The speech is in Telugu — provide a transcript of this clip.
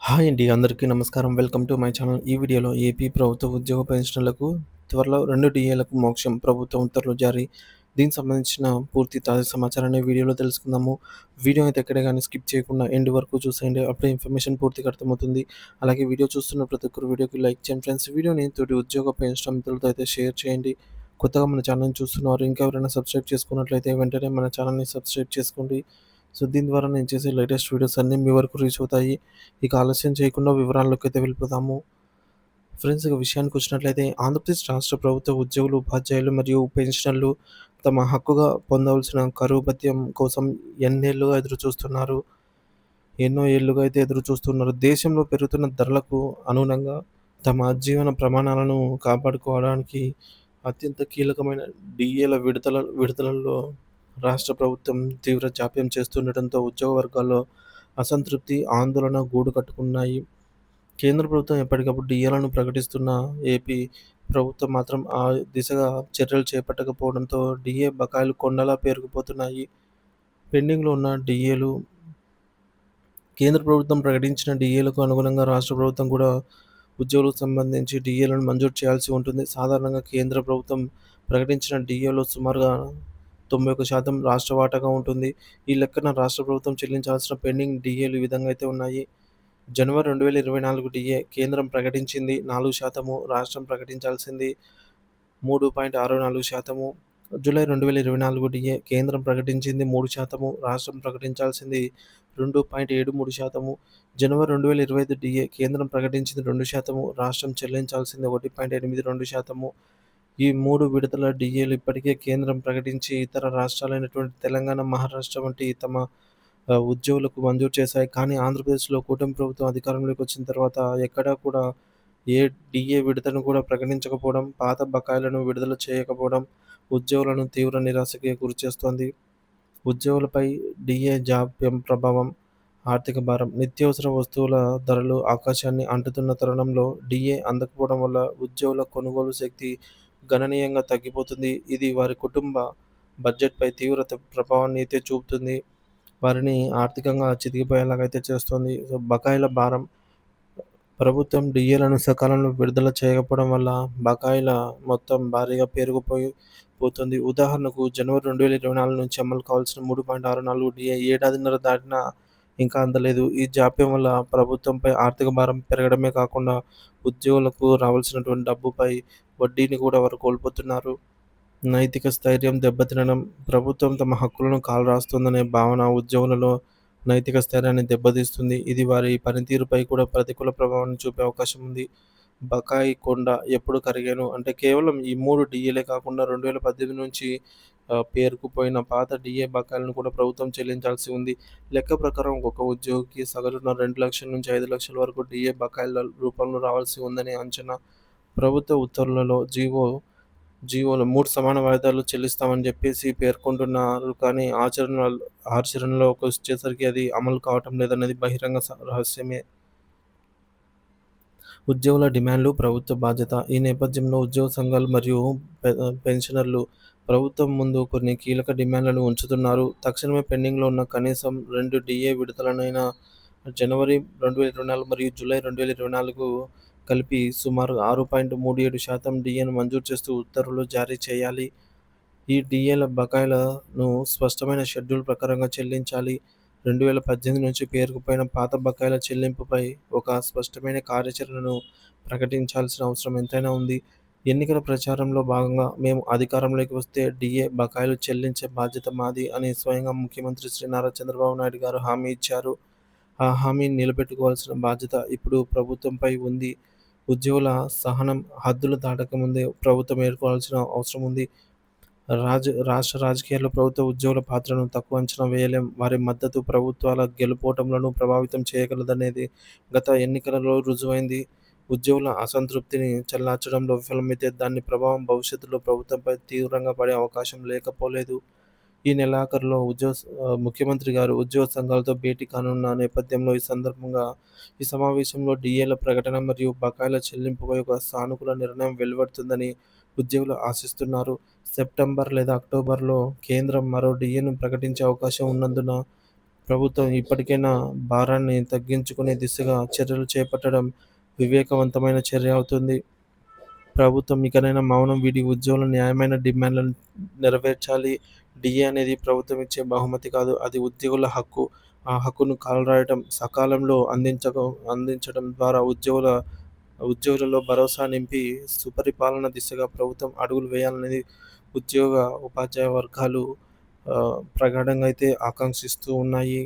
హాయ్ అండి. అందరికీ నమస్కారం. Welcome to my channel. ఈ వీడియోలో ఏపీ ప్రభుత్వ ఉద్యోగ పెన్షనర్లకు త్వరలో 2 డీఏలకు మోక్షం ప్రభుత్వం ఉత్తర్వులు జారీ. దీనికి సంబంధించిన పూర్తి తాజా సమాచారాన్ని వీడియోలో తెలుసుకుందాము. వీడియో అయితే ఎక్కడ గాని స్కిప్ చేయకుండా ఎండ్ వరకు చూసేయండి. అప్పుడే ఇన్ఫర్మేషన్ పూర్తిగా అర్థమవుతుంది. అలాగే వీడియో చూస్తున్న ప్రతి ఒక్కరు వీడియోకి లైక్ చేయండి ఫ్రెండ్స్. వీడియోని తోటి ఉద్యోగ పెన్షనర్ మిత్రులతో అయితే షేర్ చేయండి. కొత్తగా మన ఛానల్‌ని చూస్తున్నవారు ఇంకా ఎవరైనా సబ్స్క్రైబ్ చేసుకున్నట్లయితే వెంటనే మన ఛానల్‌ని సబ్స్క్రైబ్ చేసుకోండి. సో, దీని ద్వారా నేను చేసే లేటెస్ట్ వీడియోస్ అన్నీ మీ వరకు రీచ్ అవుతాయి. ఇక ఆలస్యం చేయకుండా వివరాల్లోకైతే వెళ్ళిపోదాము. ఫ్రెండ్స్, ఇక విషయానికొచ్చినట్లయితే ఆంధ్రప్రదేశ్ రాష్ట్ర ప్రభుత్వ ఉద్యోగులు, ఉపాధ్యాయులు మరియు పెన్షనర్లు తమ హక్కుగా పొందవలసిన కరువు భత్యం కోసం ఎన్నో ఏళ్లుగా అయితే ఎదురు చూస్తున్నారు. దేశంలో పెరుగుతున్న ధరలకు అనుగుణంగా తమ జీవన ప్రమాణాలను కాపాడుకోవడానికి అత్యంత కీలకమైన డీఏల విడుదలలో రాష్ట్ర ప్రభుత్వం తీవ్ర జాప్యం చేస్తుండటంతో ఉద్యోగ వర్గాల్లో అసంతృప్తి, ఆందోళన గూడు కట్టుకున్నాయి. కేంద్ర ప్రభుత్వం ఎప్పటికప్పుడు డీఏలను ప్రకటిస్తున్న ఏపీ ప్రభుత్వం మాత్రం ఆ దిశగా చర్యలు చేపట్టకపోవడంతో డీఏ బకాయిలు కొండలా పేరుకుపోతున్నాయి. పెండింగ్‌లో ఉన్న డీఏలు కేంద్ర ప్రభుత్వం ప్రకటించిన డీఏలకు అనుగుణంగా రాష్ట్ర ప్రభుత్వం కూడా ఉద్యోగులకు సంబంధించి డీఏలను మంజూరు చేయాల్సి ఉంటుంది. సాధారణంగా కేంద్ర ప్రభుత్వం ప్రకటించిన డీఏలో సుమారుగా 91% రాష్ట్ర వాటాగా ఉంటుంది. ఈ లెక్కన రాష్ట్ర ప్రభుత్వం చెల్లించాల్సిన పెండింగ్ డీఏలు ఈ విధంగా అయితే ఉన్నాయి. జనవరి 2024 డీఏ కేంద్రం ప్రకటించింది 4%, రాష్ట్రం ప్రకటించాల్సింది 3.64%. జూలై 2024 డీఏ కేంద్రం ప్రకటించింది 3%, రాష్ట్రం ప్రకటించాల్సింది 2.73%. జనవరి 2025 డీఏ కేంద్రం ప్రకటించింది 2%, రాష్ట్రం చెల్లించాల్సింది 1.82%. ఈ 3 విడతల డీఏలు ఇప్పటికే కేంద్రం ప్రకటించి ఇతర రాష్ట్రాలైనటువంటి తెలంగాణ, మహారాష్ట్ర వంటి తమ ఉద్యోగులకు మంజూరు చేశాయి. కానీ ఆంధ్రప్రదేశ్‌లో కూటమి ప్రభుత్వం అధికారంలోకి వచ్చిన తర్వాత ఎక్కడా కూడా ఏ డీఏ విడతను కూడా ప్రకటించకపోవడం, పాత బకాయిలను విడుదల చేయకపోవడం ఉద్యోగులను తీవ్ర నిరాశకి గురిచేస్తోంది. ఉద్యోగులపై డీఏ జాప్యం ప్రభావం, ఆర్థిక భారం, నిత్యావసర వస్తువుల ధరలు ఆకాశాన్ని అంటుతున్న తరుణంలో డీఏ అందకపోవడం వల్ల ఉద్యోగుల కొనుగోలు శక్తి గణనీయంగా తగ్గిపోతుంది. ఇది వారి కుటుంబ బడ్జెట్‌పై ప్రభావాన్ని అయితే చూపుతుంది. వారిని ఆర్థికంగా చితికిపోయేలాగా అయితే చేస్తుంది. సో, బకాయిల భారం, ప్రభుత్వం డీఏలను సకాలంలో విడుదల చేయకపోవడం వల్ల బకాయిల మొత్తం భారీగా పోతుంది. ఉదాహరణకు జనవరి 2024 నుంచి అమలు కావాల్సిన 3.64 డీఏ ఏడాదిన్నర దాటినా ఇంకా అందలేదు. ఈ జాప్యం వల్ల ప్రభుత్వంపై ఆర్థిక భారం పెరగడమే కాకుండా ఉద్యోగులకు రావాల్సినటువంటి డబ్బుపై వడ్డీని కూడా వారు కోల్పోతున్నారు. నైతిక స్థైర్యం దెబ్బతినడం, ప్రభుత్వం తమ హక్కులను కాలరాస్తోందనే భావన ఉద్యోగులలో నైతిక స్థైర్యాన్ని దెబ్బతీస్తుంది. ఇది వారి పనితీరుపై కూడా ప్రతికూల ప్రభావాన్ని చూపే అవకాశం ఉంది. బకాయి కొండ ఎప్పుడు కరిగెను అంటే కేవలం ఈ 3 డీఏలే కాకుండా 2018 నుంచి పేరుకుపోయిన పాత డీఏ బకాయిలను కూడా ప్రభుత్వం చెల్లించాల్సి ఉంది. లెక్క ప్రకారం ఒక్కొక్క ఉద్యోగికి సగటున 2,00,000 నుంచి 5,00,000 వరకు డీఏ బకాయిల రూపంలో రావాల్సి ఉందని అంచనా. ప్రభుత్వ ఉత్తర్వులలో జీవోలో 3 సమాన వాయిదాల్లో చెల్లిస్తామని జెప్పేసి పేర్కొంటున్నారు. కానీ ఆచరణలోకొచ్చేసరికి అది అమలు కావటం లేదన్నది బహిరంగ రహస్యమే. ఉద్యోగుల డిమాండ్లు, ప్రభుత్వ బాధ్యత. ఈ నేపథ్యంలో ఉద్యోగ సంఘాలు మరియు పెన్షనర్లు ప్రభుత్వం ముందు కొన్ని కీలక డిమాండ్లను ఉంచుతున్నారు. తక్షణమే పెండింగ్‌లో ఉన్న కనీసం 2 డీఏ విడతలనైనా జనవరి 2024 మరియు జూలై 2024 కలిపి సుమారు 6.37% డీఏను మంజూరు చేస్తూ ఉత్తర్వులు జారీ చేయాలి. ఈ డీఏల బకాయిలను స్పష్టమైన షెడ్యూల్ ప్రకారంగా చెల్లించాలి. 2018 నుంచి పేరుకుపోయిన పాత బకాయిల చెల్లింపుపై ఒక స్పష్టమైన కార్యాచరణను ప్రకటించాల్సిన అవసరం ఎంతైనా ఉంది. ఎన్నికల ప్రచారంలో భాగంగా మేము అధికారంలోకి వస్తే డీఏ బకాయిలు చెల్లించే బాధ్యత మాది అని స్వయంగా ముఖ్యమంత్రి శ్రీ నారా చంద్రబాబు నాయుడు గారు హామీ ఇచ్చారు. ఆ హామీని నిలబెట్టుకోవాల్సిన బాధ్యత ఇప్పుడు ప్రభుత్వంపై ఉంది. ఉద్యోగుల సహనం హద్దులు దాటకముందే ప్రభుత్వం మేలుకోవాల్సిన అవసరం ఉంది. రాష్ట్ర రాజకీయాల్లో ప్రభుత్వ ఉద్యోగుల పాత్రను తక్కువ అంచనా వేయలేం. వారి మద్దతు ప్రభుత్వాల గెలుపోటములను ప్రభావితం చేయగలదనేది గత ఎన్నికలలో రుజువైంది. ఉద్యోగుల అసంతృప్తిని చల్లార్చడంలో విఫలమైతే దాని ప్రభావం భవిష్యత్తులో ప్రభుత్వంపై తీవ్రంగా పడే అవకాశం లేకపోలేదు. ఈ నెలాఖరులో ముఖ్యమంత్రి గారు ఉద్యోగ సంఘాలతో భేటీ కానున్న నేపథ్యంలో ఈ సమావేశంలో డీఏల ప్రకటన మరియు బకాయిల చెల్లింపుపై ఒక సానుకూల నిర్ణయం వెలువడుతుందని ఉద్యోగులు ఆశిస్తున్నారు. సెప్టెంబర్ లేదా అక్టోబర్‌లో కేంద్రం మరో డీఏను ప్రకటించే అవకాశం ఉన్నందున ప్రభుత్వం ఇప్పటికైనా భారాన్ని తగ్గించుకునే దిశగా చర్యలు చేపట్టడం వివేకవంతమైన చర్య అవుతుంది. ప్రభుత్వం ఇకనైనా మౌనం వీడి ఉద్యోగుల న్యాయమైన డిమాండ్‌లను నెరవేర్చాలి. డీఏ అనేది ప్రభుత్వం ఇచ్చే బహుమతి కాదు. అది ఉద్యోగుల హక్కు. ఆ హక్కును కాలరాయటం సకాలంలో అందించడం ద్వారా ఉద్యోగులలో భరోసా నింపి సుపరిపాలన దిశగా ప్రభుత్వం అడుగులు వేయాలనేది ఉద్యోగ, ఉపాధ్యాయ వర్గాలు ప్రగాఢంగా అయితే ఆకాంక్షిస్తూ ఉన్నాయి.